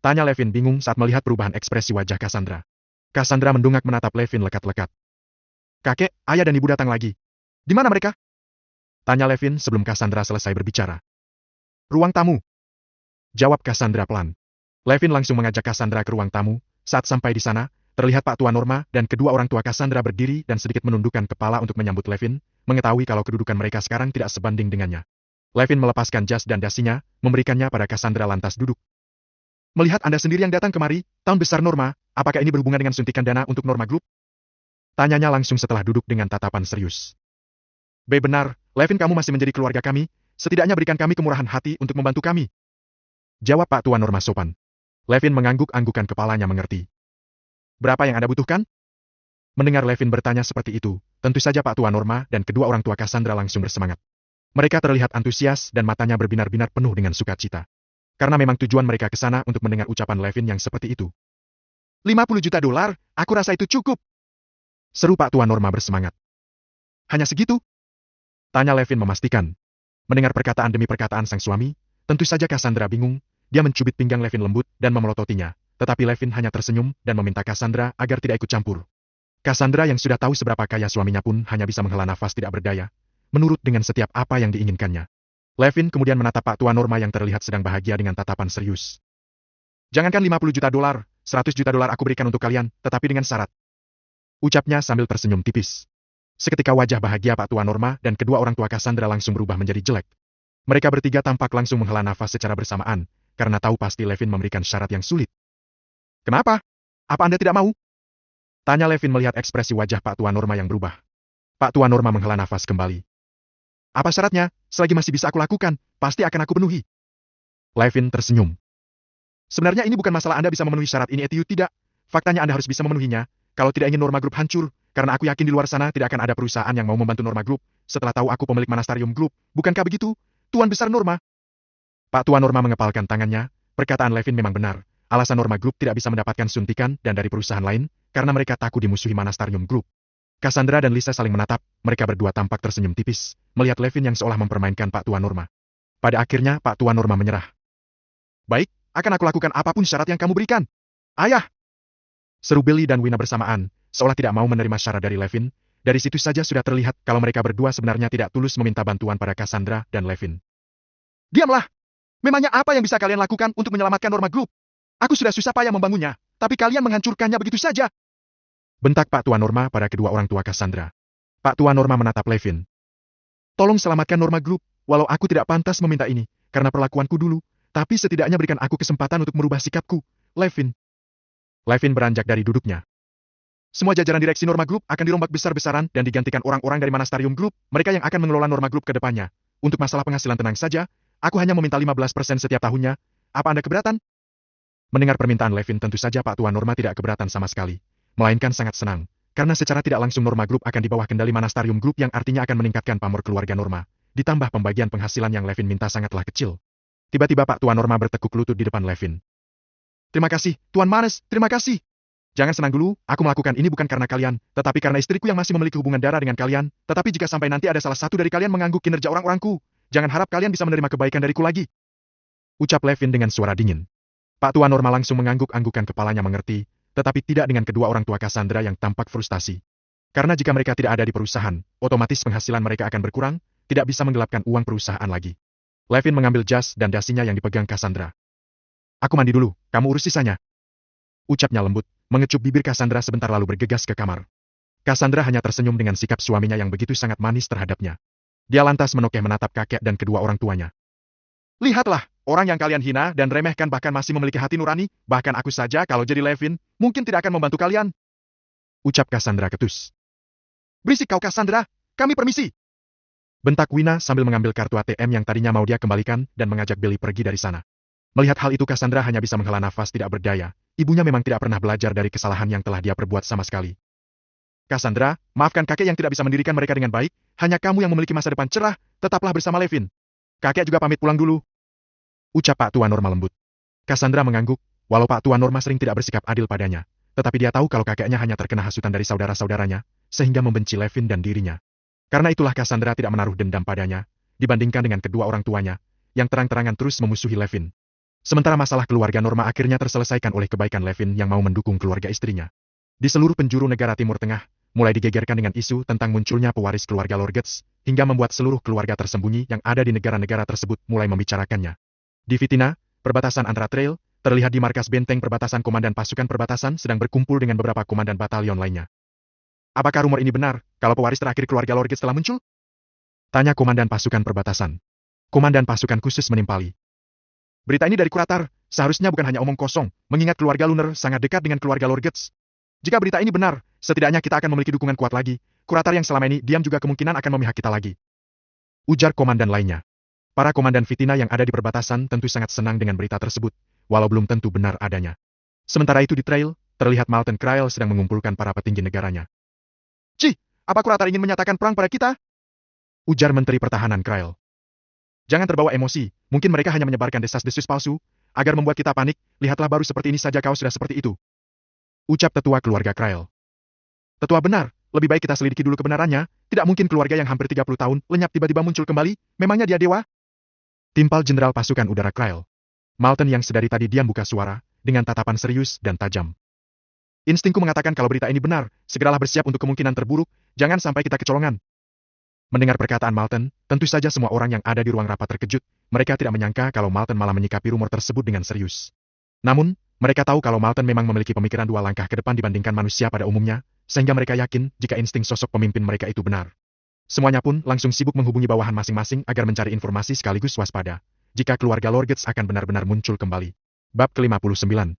Tanya Levin bingung saat melihat perubahan ekspresi wajah Cassandra. Cassandra mendongak menatap Levin lekat-lekat. Kakek, ayah dan ibu datang lagi. Di mana mereka? Tanya Levin sebelum Cassandra selesai berbicara. Ruang tamu. Jawab Cassandra pelan. Levin langsung mengajak Cassandra ke ruang tamu. Saat sampai di sana, terlihat Pak Tua Norma dan kedua orang tua Cassandra berdiri dan sedikit menundukkan kepala untuk menyambut Levin, mengetahui kalau kedudukan mereka sekarang tidak sebanding dengannya. Levin melepaskan jas dan dasinya, memberikannya pada Cassandra lantas duduk. Melihat Anda sendiri yang datang kemari, tahun besar Norma, apakah ini berhubungan dengan suntikan dana untuk Norma Group? Tanyanya langsung setelah duduk dengan tatapan serius. Benar, Levin kamu masih menjadi keluarga kami, setidaknya berikan kami kemurahan hati untuk membantu kami. Jawab Pak Tua Norma sopan. Levin mengangguk-anggukan kepalanya mengerti. Berapa yang Anda butuhkan? Mendengar Levin bertanya seperti itu, tentu saja Pak Tua Norma dan kedua orang tua Cassandra langsung bersemangat. Mereka terlihat antusias dan matanya berbinar-binar penuh dengan sukacita. Karena memang tujuan mereka ke sana untuk mendengar ucapan Levin yang seperti itu. 50 juta dolar, aku rasa itu cukup. Seru Pak Tua Norma bersemangat. Hanya segitu? Tanya Levin memastikan. Mendengar perkataan demi perkataan sang suami, tentu saja Cassandra bingung, dia mencubit pinggang Levin lembut dan memelototinya, tetapi Levin hanya tersenyum dan meminta Cassandra agar tidak ikut campur. Cassandra yang sudah tahu seberapa kaya suaminya pun hanya bisa menghela nafas tidak berdaya, menurut dengan setiap apa yang diinginkannya. Levin kemudian menatap Pak Tua Norma yang terlihat sedang bahagia dengan tatapan serius. Jangankan 50 juta dolar, 100 juta dolar aku berikan untuk kalian, tetapi dengan syarat. Ucapnya sambil tersenyum tipis. Seketika wajah bahagia Pak Tua Norma dan kedua orang tua Cassandra langsung berubah menjadi jelek. Mereka bertiga tampak langsung menghela nafas secara bersamaan, karena tahu pasti Levin memberikan syarat yang sulit. Kenapa? Apa Anda tidak mau? Tanya Levin melihat ekspresi wajah Pak Tua Norma yang berubah. Pak Tua Norma menghela nafas kembali. Apa syaratnya? Selagi masih bisa aku lakukan, pasti akan aku penuhi. Levin tersenyum. Sebenarnya ini bukan masalah Anda bisa memenuhi syarat ini atau tidak. Faktanya Anda harus bisa memenuhinya. Kalau tidak ingin Norma Group hancur, karena aku yakin di luar sana tidak akan ada perusahaan yang mau membantu Norma Group, setelah tahu aku pemilik Manastarium Group, bukankah begitu, Tuan Besar Norma? Pak Tuan Norma mengepalkan tangannya, perkataan Levin memang benar. Alasan Norma Group tidak bisa mendapatkan suntikan dan dari perusahaan lain, karena mereka takut dimusuhi Manastarium Group. Cassandra dan Lisa saling menatap, mereka berdua tampak tersenyum tipis, melihat Levin yang seolah mempermainkan Pak Tuan Norma. Pada akhirnya Pak Tuan Norma menyerah. Baik, akan aku lakukan apapun syarat yang kamu berikan. Ayah! Seru Billy dan Wina bersamaan, seolah tidak mau menerima syarat dari Levin. Dari situ saja sudah terlihat kalau mereka berdua sebenarnya tidak tulus meminta bantuan pada Cassandra dan Levin. Diamlah! Memangnya apa yang bisa kalian lakukan untuk menyelamatkan Norma Group? Aku sudah susah payah membangunnya, tapi kalian menghancurkannya begitu saja. Bentak Pak Tuan Norma pada kedua orang tua Cassandra. Pak Tuan Norma menatap Levin. Tolong selamatkan Norma Group, walau aku tidak pantas meminta ini, karena perlakuanku dulu, tapi setidaknya berikan aku kesempatan untuk merubah sikapku, Levin. Levin beranjak dari duduknya. Semua jajaran direksi Norma Group akan dirombak besar-besaran dan digantikan orang-orang dari Manastarium Group, mereka yang akan mengelola Norma Group ke depannya. Untuk masalah penghasilan tenang saja, aku hanya meminta 15% setiap tahunnya. Apa Anda keberatan? Mendengar permintaan Levin tentu saja Pak Tuan Norma tidak keberatan sama sekali, melainkan sangat senang, karena secara tidak langsung Norma Group akan di bawah kendali Manastarium Group yang artinya akan meningkatkan pamor keluarga Norma, ditambah pembagian penghasilan yang Levin minta sangatlah kecil. Tiba-tiba Pak Tuan Norma bertekuk lutut di depan Levin. Terima kasih, Tuan Manes, terima kasih. Jangan senang dulu, aku melakukan ini bukan karena kalian, tetapi karena istriku yang masih memiliki hubungan darah dengan kalian, tetapi jika sampai nanti ada salah satu dari kalian mengangguk kinerja orang-orangku, jangan harap kalian bisa menerima kebaikan dariku lagi. Ucap Levin dengan suara dingin. Pak Tuan Norma langsung mengangguk-anggukan kepalanya mengerti, tetapi tidak dengan kedua orang tua Cassandra yang tampak frustasi. Karena jika mereka tidak ada di perusahaan, otomatis penghasilan mereka akan berkurang, tidak bisa menggelapkan uang perusahaan lagi. Levin mengambil jas dan dasinya yang dipegang Cassandra. Aku mandi dulu, kamu urus sisanya. Ucapnya lembut, mengecup bibir Cassandra sebentar lalu bergegas ke kamar. Cassandra hanya tersenyum dengan sikap suaminya yang begitu sangat manis terhadapnya. Dia lantas menokeh menatap kakek dan kedua orang tuanya. Lihatlah, orang yang kalian hina dan remehkan bahkan masih memiliki hati nurani, bahkan aku saja kalau jadi Levin, mungkin tidak akan membantu kalian. Ucap Cassandra ketus. Berisik kau Cassandra, kami permisi. Bentak Wina sambil mengambil kartu ATM yang tadinya mau dia kembalikan dan mengajak Billy pergi dari sana. Melihat hal itu Cassandra hanya bisa menghela nafas tidak berdaya, ibunya memang tidak pernah belajar dari kesalahan yang telah dia perbuat sama sekali. Cassandra, maafkan kakek yang tidak bisa mendirikan mereka dengan baik, hanya kamu yang memiliki masa depan cerah, tetaplah bersama Levin. Kakek juga pamit pulang dulu. Ucap Pak Tuan Norma lembut. Cassandra mengangguk, walau Pak Tuan Norma sering tidak bersikap adil padanya, tetapi dia tahu kalau kakeknya hanya terkena hasutan dari saudara-saudaranya, sehingga membenci Levin dan dirinya. Karena itulah Cassandra tidak menaruh dendam padanya, dibandingkan dengan kedua orang tuanya, yang terang-terangan terus memusuhi Levin. Sementara masalah keluarga Norma akhirnya terselesaikan oleh kebaikan Levin yang mau mendukung keluarga istrinya. Di seluruh penjuru negara Timur Tengah, mulai digegerkan dengan isu tentang munculnya pewaris keluarga Lorgetz, hingga membuat seluruh keluarga tersembunyi yang ada di negara-negara tersebut mulai membicarakannya. Di Vitina, perbatasan antara Trail, terlihat di markas benteng perbatasan komandan pasukan perbatasan sedang berkumpul dengan beberapa komandan batalion lainnya. Apakah rumor ini benar, kalau pewaris terakhir keluarga Lorgetz telah muncul? Tanya komandan pasukan perbatasan. Komandan pasukan khusus menimpali. Berita ini dari kurator, seharusnya bukan hanya omong kosong, mengingat keluarga Lunar sangat dekat dengan keluarga Lorgetz. Jika berita ini benar, setidaknya kita akan memiliki dukungan kuat lagi. Kurator yang selama ini diam juga kemungkinan akan memihak kita lagi. Ujar komandan lainnya. Para komandan Vitina yang ada di perbatasan tentu sangat senang dengan berita tersebut, walau belum tentu benar adanya. Sementara itu di Trail, terlihat Malten Krael sedang mengumpulkan para petinggi negaranya. Cih, apa kurator ingin menyatakan perang pada kita? Ujar Menteri Pertahanan Krael. Jangan terbawa emosi, mungkin mereka hanya menyebarkan desas-desus palsu, agar membuat kita panik, lihatlah baru seperti ini saja kau sudah seperti itu. Ucap tetua keluarga Krael. Tetua benar, lebih baik kita selidiki dulu kebenarannya, tidak mungkin keluarga yang hampir 30 tahun lenyap tiba-tiba muncul kembali, memangnya dia dewa? Timpal Jenderal Pasukan Udara Krael. Malten yang sedari tadi diam buka suara, dengan tatapan serius dan tajam. Instingku mengatakan kalau berita ini benar, segeralah bersiap untuk kemungkinan terburuk, jangan sampai kita kecolongan. Mendengar perkataan Malten, tentu saja semua orang yang ada di ruang rapat terkejut, mereka tidak menyangka kalau Malten malah menyikapi rumor tersebut dengan serius. Namun, mereka tahu kalau Malten memang memiliki pemikiran 2 langkah ke depan dibandingkan manusia pada umumnya, sehingga mereka yakin jika insting sosok pemimpin mereka itu benar. Semuanya pun langsung sibuk menghubungi bawahan masing-masing agar mencari informasi sekaligus waspada, jika keluarga Lorgetz akan benar-benar muncul kembali. Bab ke-59.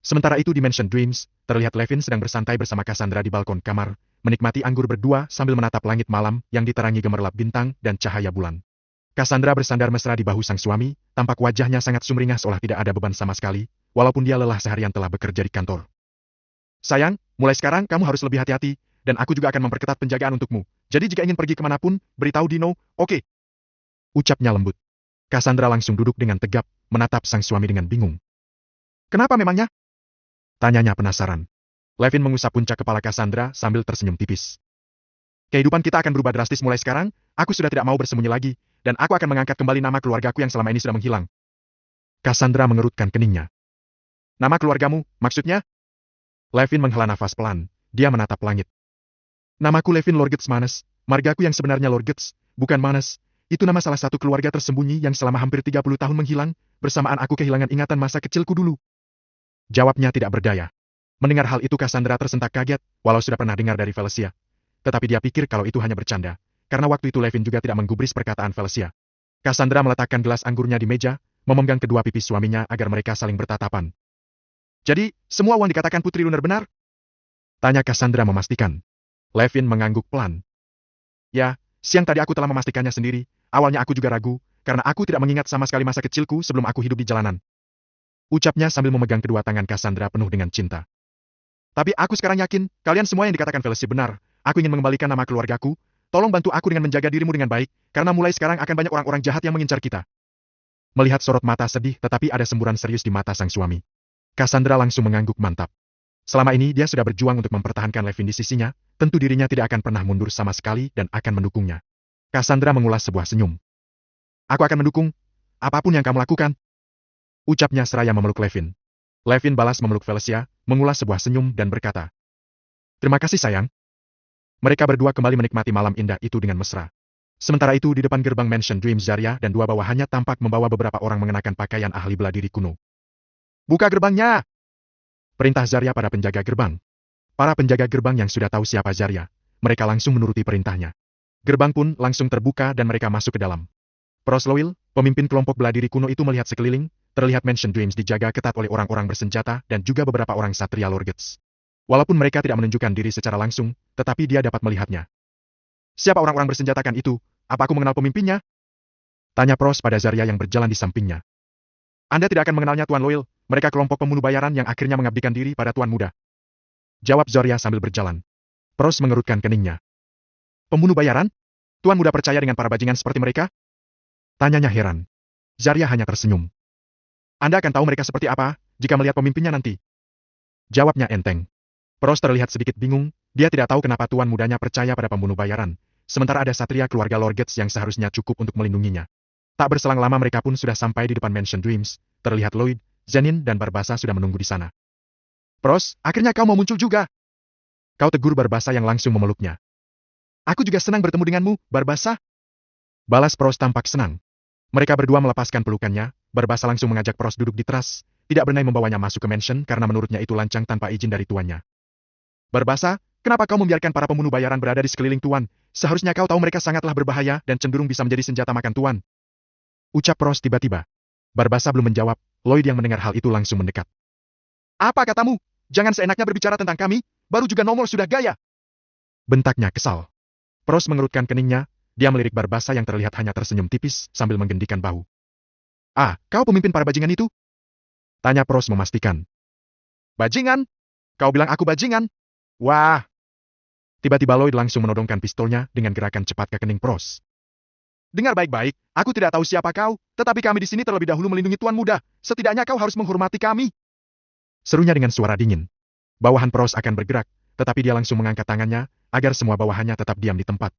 Sementara itu di Mansion Dreams, terlihat Levin sedang bersantai bersama Cassandra di balkon kamar, menikmati anggur berdua sambil menatap langit malam yang diterangi gemerlap bintang dan cahaya bulan. Cassandra bersandar mesra di bahu sang suami, tampak wajahnya sangat sumringah seolah tidak ada beban sama sekali, walaupun dia lelah seharian telah bekerja di kantor. Sayang, mulai sekarang kamu harus lebih hati-hati, dan aku juga akan memperketat penjagaan untukmu. Jadi jika ingin pergi kemanapun, beritahu Dino, oke? Ucapnya lembut. Cassandra langsung duduk dengan tegap, menatap sang suami dengan bingung. Kenapa memangnya? Tanyanya penasaran. Levin mengusap puncak kepala Cassandra sambil tersenyum tipis. Kehidupan kita akan berubah drastis mulai sekarang, aku sudah tidak mau bersembunyi lagi, dan aku akan mengangkat kembali nama keluargaku yang selama ini sudah menghilang. Cassandra mengerutkan keningnya. Nama keluargamu, maksudnya? Levin menghela nafas pelan, dia menatap langit. Namaku Levin Lorgetz Manes, margaku yang sebenarnya Lorgetz, bukan Manes. Itu nama salah satu keluarga tersembunyi yang selama hampir 30 tahun menghilang, bersamaan aku kehilangan ingatan masa kecilku dulu. Jawabnya tidak berdaya. Mendengar hal itu Cassandra tersentak kaget, walau sudah pernah dengar dari Felicia. Tetapi dia pikir kalau itu hanya bercanda, karena waktu itu Levin juga tidak menggubris perkataan Felicia. Cassandra meletakkan gelas anggurnya di meja, memegang kedua pipi suaminya agar mereka saling bertatapan. Jadi, semua uang dikatakan Putri Lunar benar? Tanya Cassandra memastikan. Levin mengangguk pelan. Ya, siang tadi aku telah memastikannya sendiri, awalnya aku juga ragu, karena aku tidak mengingat sama sekali masa kecilku sebelum aku hidup di jalanan. Ucapnya sambil memegang kedua tangan Cassandra penuh dengan cinta. Tapi aku sekarang yakin, kalian semua yang dikatakan Felicia benar, aku ingin mengembalikan nama keluargaku, tolong bantu aku dengan menjaga dirimu dengan baik, karena mulai sekarang akan banyak orang-orang jahat yang mengincar kita. Melihat sorot mata sedih tetapi ada semburan serius di mata sang suami. Cassandra langsung mengangguk mantap. Selama ini dia sudah berjuang untuk mempertahankan Levin di sisinya, tentu dirinya tidak akan pernah mundur sama sekali dan akan mendukungnya. Cassandra mengulas sebuah senyum. Aku akan mendukung, apapun yang kamu lakukan. Ucapnya seraya memeluk Levin. Levin balas memeluk Felicia, mengulas sebuah senyum dan berkata, Terima kasih sayang. Mereka berdua kembali menikmati malam indah itu dengan mesra. Sementara itu di depan gerbang Mansion Dream Zarya dan dua bawahannya tampak membawa beberapa orang mengenakan pakaian ahli bela diri kuno. Buka gerbangnya! Perintah Zarya pada penjaga gerbang. Para penjaga gerbang yang sudah tahu siapa Zarya, mereka langsung menuruti perintahnya. Gerbang pun langsung terbuka dan mereka masuk ke dalam. Prosloil, pemimpin kelompok bela diri kuno itu melihat sekeliling, terlihat Mansion Dreams dijaga ketat oleh orang-orang bersenjata dan juga beberapa orang satria Lorgetz. Walaupun mereka tidak menunjukkan diri secara langsung, tetapi dia dapat melihatnya. Siapa orang-orang bersenjatakan itu? Apa aku mengenal pemimpinnya? Tanya Pros pada Zarya yang berjalan di sampingnya. Anda tidak akan mengenalnya Tuan Loyal, mereka kelompok pembunuh bayaran yang akhirnya mengabdikan diri pada Tuan Muda. Jawab Zarya sambil berjalan. Pros mengerutkan keningnya. Pembunuh bayaran? Tuan Muda percaya dengan para bajingan seperti mereka? Tanyanya heran. Zarya hanya tersenyum. Anda akan tahu mereka seperti apa, jika melihat pemimpinnya nanti. Jawabnya enteng. Pros terlihat sedikit bingung, dia tidak tahu kenapa Tuan Mudanya percaya pada pembunuh bayaran, sementara ada satria keluarga Lorgetz yang seharusnya cukup untuk melindunginya. Tak berselang lama mereka pun sudah sampai di depan Mansion Dreams, terlihat Lloyd, Zenin dan Barbasa sudah menunggu di sana. Pros, akhirnya kau mau muncul juga. Kau tegur Barbasa yang langsung memeluknya. Aku juga senang bertemu denganmu, Barbasa. Balas Pros tampak senang. Mereka berdua melepaskan pelukannya, Barbasa langsung mengajak Pros duduk di teras, tidak berani membawanya masuk ke mansion karena menurutnya itu lancang tanpa izin dari tuannya. Barbasa, kenapa kau membiarkan para pembunuh bayaran berada di sekeliling tuan? Seharusnya kau tahu mereka sangatlah berbahaya dan cenderung bisa menjadi senjata makan tuan. Ucap Pros tiba-tiba. Barbasa belum menjawab, Lloyd yang mendengar hal itu langsung mendekat. Apa katamu? Jangan seenaknya berbicara tentang kami, baru juga nongol sudah gaya. Bentaknya kesal. Pros mengerutkan keningnya, dia melirik Barbasa yang terlihat hanya tersenyum tipis sambil menggendikan bahu. Ah, kau pemimpin para bajingan itu? Tanya Pros memastikan. Bajingan? Kau bilang aku bajingan? Wah! Tiba-tiba Lloyd langsung menodongkan pistolnya dengan gerakan cepat ke kening Pros. Dengar baik-baik, aku tidak tahu siapa kau, tetapi kami di sini terlebih dahulu melindungi Tuan Muda, setidaknya kau harus menghormati kami. Serunya dengan suara dingin. Bawahan Pros akan bergerak, tetapi dia langsung mengangkat tangannya, agar semua bawahannya tetap diam di tempat.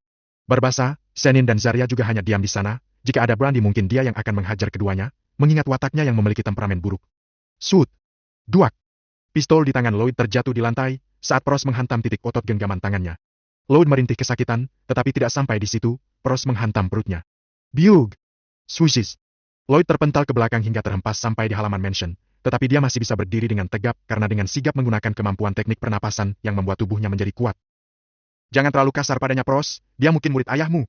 Barbasa, Zenin dan Zarya juga hanya diam di sana, jika ada Brandy mungkin dia yang akan menghajar keduanya, mengingat wataknya yang memiliki temperamen buruk. Sud! Duak! Pistol di tangan Lloyd terjatuh di lantai, saat Pros menghantam titik otot genggaman tangannya. Lloyd merintih kesakitan, tetapi tidak sampai di situ, Pros menghantam perutnya. Biug! Swishes! Lloyd terpental ke belakang hingga terhempas sampai di halaman mansion, tetapi dia masih bisa berdiri dengan tegap karena dengan sigap menggunakan kemampuan teknik pernapasan yang membuat tubuhnya menjadi kuat. Jangan terlalu kasar padanya Pros, dia mungkin murid ayahmu.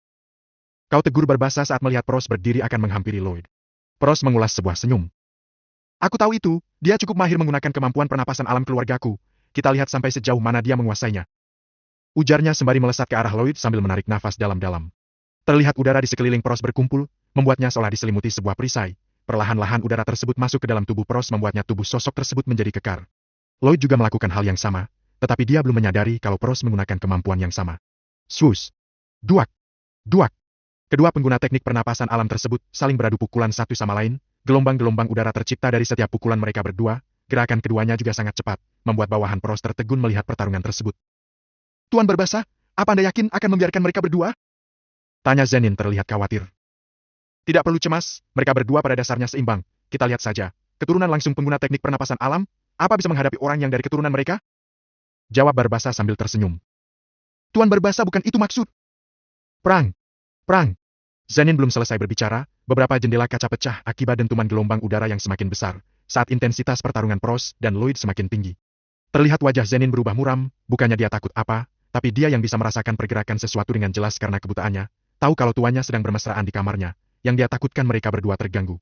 Kau tegur Barbasa saat melihat Pros berdiri akan menghampiri Lloyd. Pros mengulas sebuah senyum. Aku tahu itu, dia cukup mahir menggunakan kemampuan pernapasan alam keluargaku. Kita lihat sampai sejauh mana dia menguasainya. Ujarnya sembari melesat ke arah Lloyd sambil menarik nafas dalam-dalam. Terlihat udara di sekeliling Pros berkumpul, membuatnya seolah diselimuti sebuah perisai. Perlahan-lahan udara tersebut masuk ke dalam tubuh Pros membuatnya tubuh sosok tersebut menjadi kekar. Lloyd juga melakukan hal yang sama, tetapi dia belum menyadari kalau Pros menggunakan kemampuan yang sama. Swoosh! Duak! Duak! Kedua pengguna teknik pernapasan alam tersebut saling beradu pukulan satu sama lain, gelombang-gelombang udara tercipta dari setiap pukulan mereka berdua, gerakan keduanya juga sangat cepat, membuat bawahan Pros tertegun melihat pertarungan tersebut. Tuan Barbasa, apa Anda yakin akan membiarkan mereka berdua? Tanya Zenin terlihat khawatir. Tidak perlu cemas, mereka berdua pada dasarnya seimbang. Kita lihat saja, keturunan langsung pengguna teknik pernapasan alam, apa bisa menghadapi orang yang dari keturunan mereka? Jawab Barbasa sambil tersenyum. Tuan Barbasa, bukan itu maksud. Perang! Perang! Zenin belum selesai berbicara, beberapa jendela kaca pecah akibat dentuman gelombang udara yang semakin besar, saat intensitas pertarungan Pros dan Lloyd semakin tinggi. Terlihat wajah Zenin berubah muram, bukannya dia takut apa, tapi dia yang bisa merasakan pergerakan sesuatu dengan jelas karena kebutaannya, tahu kalau tuannya sedang bermesraan di kamarnya, yang dia takutkan mereka berdua terganggu.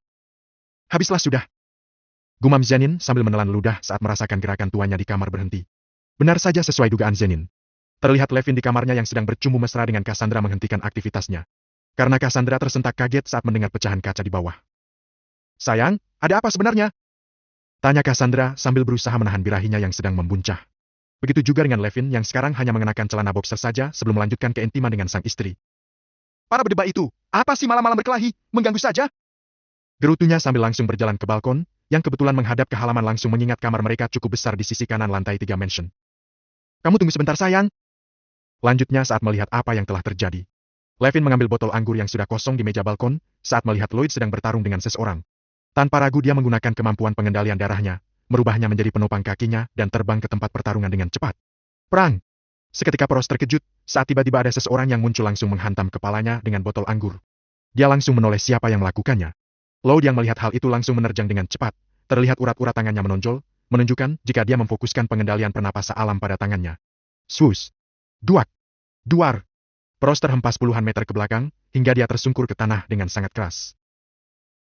Habislah sudah. Gumam Zenin sambil menelan ludah saat merasakan gerakan tuannya di kamar berhenti. Benar saja sesuai dugaan Zenin. Terlihat Levin di kamarnya yang sedang bercumbu mesra dengan Cassandra menghentikan aktivitasnya. Karena Cassandra tersentak kaget saat mendengar pecahan kaca di bawah. Sayang, ada apa sebenarnya? Tanya Cassandra sambil berusaha menahan birahinya yang sedang membuncah. Begitu juga dengan Levin yang sekarang hanya mengenakan celana boxer saja sebelum melanjutkan keintiman dengan sang istri. Para berdebah itu, apa sih malam-malam berkelahi, mengganggu saja? Gerutunya sambil langsung berjalan ke balkon, yang kebetulan menghadap ke halaman langsung mengingat kamar mereka cukup besar di sisi kanan lantai 3 mansion. Kamu tunggu sebentar sayang. Lanjutnya saat melihat apa yang telah terjadi. Levin mengambil botol anggur yang sudah kosong di meja balkon, saat melihat Lloyd sedang bertarung dengan seseorang. Tanpa ragu dia menggunakan kemampuan pengendalian darahnya, merubahnya menjadi penopang kakinya dan terbang ke tempat pertarungan dengan cepat. Perang! Seketika Pros terkejut, saat tiba-tiba ada seseorang yang muncul langsung menghantam kepalanya dengan botol anggur. Dia langsung menoleh siapa yang melakukannya. Lloyd yang melihat hal itu langsung menerjang dengan cepat, terlihat urat-urat tangannya menonjol, menunjukkan jika dia memfokuskan pengendalian pernapasan alam pada tangannya. Swoosh! Duak! Duar! Pros terhempas puluhan meter ke belakang, hingga dia tersungkur ke tanah dengan sangat keras.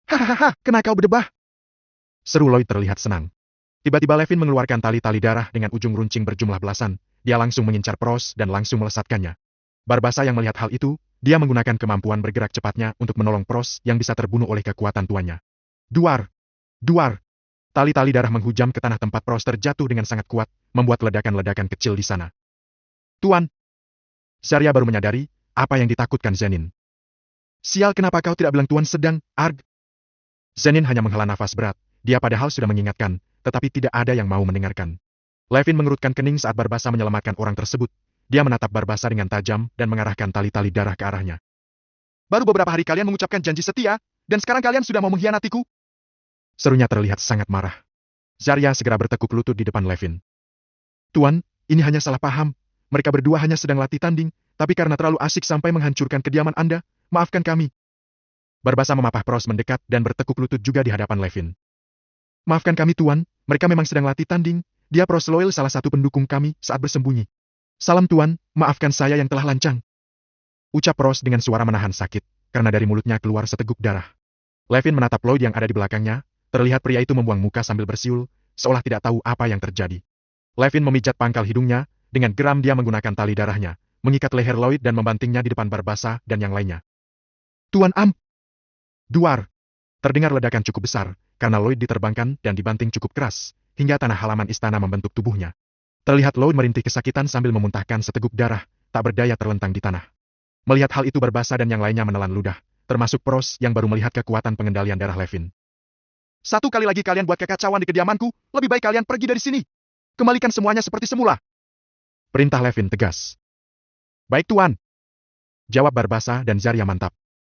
Hahaha, kena kau berdebah! Seru Lloyd terlihat senang. Tiba-tiba Levin mengeluarkan tali-tali darah dengan ujung runcing berjumlah belasan, dia langsung mengincar Pros dan langsung melesatkannya. Barbasa yang melihat hal itu, dia menggunakan kemampuan bergerak cepatnya untuk menolong Pros yang bisa terbunuh oleh kekuatan tuannya. Duar! Duar! Tali-tali darah menghujam ke tanah tempat Pros terjatuh dengan sangat kuat, membuat ledakan-ledakan kecil di sana. Tuan! Zarya baru menyadari, apa yang ditakutkan Zenin. Sial, kenapa kau tidak bilang Tuan sedang, Arg? Zenin hanya menghela nafas berat, dia padahal sudah mengingatkan, tetapi tidak ada yang mau mendengarkan. Levin mengerutkan kening saat Barbasa menyelamatkan orang tersebut. Dia menatap Barbasa dengan tajam dan mengarahkan tali-tali darah ke arahnya. Baru beberapa hari kalian mengucapkan janji setia, dan sekarang kalian sudah mau mengkhianatiku? Serunya terlihat sangat marah. Zarya segera bertekuk lutut di depan Levin. Tuan, ini hanya salah paham. Mereka berdua hanya sedang latih tanding, tapi karena terlalu asik sampai menghancurkan kediaman Anda, maafkan kami. Barbasa memapah Pros mendekat dan bertekuk lutut juga di hadapan Levin. Maafkan kami Tuan, mereka memang sedang latih tanding, dia Pros Loyal salah satu pendukung kami saat bersembunyi. Salam Tuan, maafkan saya yang telah lancang. Ucap Pros dengan suara menahan sakit, karena dari mulutnya keluar seteguk darah. Levin menatap Lloyd yang ada di belakangnya, terlihat pria itu membuang muka sambil bersiul, seolah tidak tahu apa yang terjadi. Levin memijat pangkal hidungnya, dengan geram dia menggunakan tali darahnya, mengikat leher Lloyd dan membantingnya di depan Barbasa dan yang lainnya. Tuan Duar! Terdengar ledakan cukup besar, karena Lloyd diterbangkan dan dibanting cukup keras, hingga tanah halaman istana membentuk tubuhnya. Terlihat Lloyd merintih kesakitan sambil memuntahkan seteguk darah, tak berdaya terlentang di tanah. Melihat hal itu Barbasa dan yang lainnya menelan ludah, termasuk Pros yang baru melihat kekuatan pengendalian darah Levin. Satu kali lagi kalian buat kekacauan di kediamanku, lebih baik kalian pergi dari sini. Kembalikan semuanya seperti semula. Perintah Levin tegas. Baik Tuan. Jawab Barbasa dan Zarya mantap.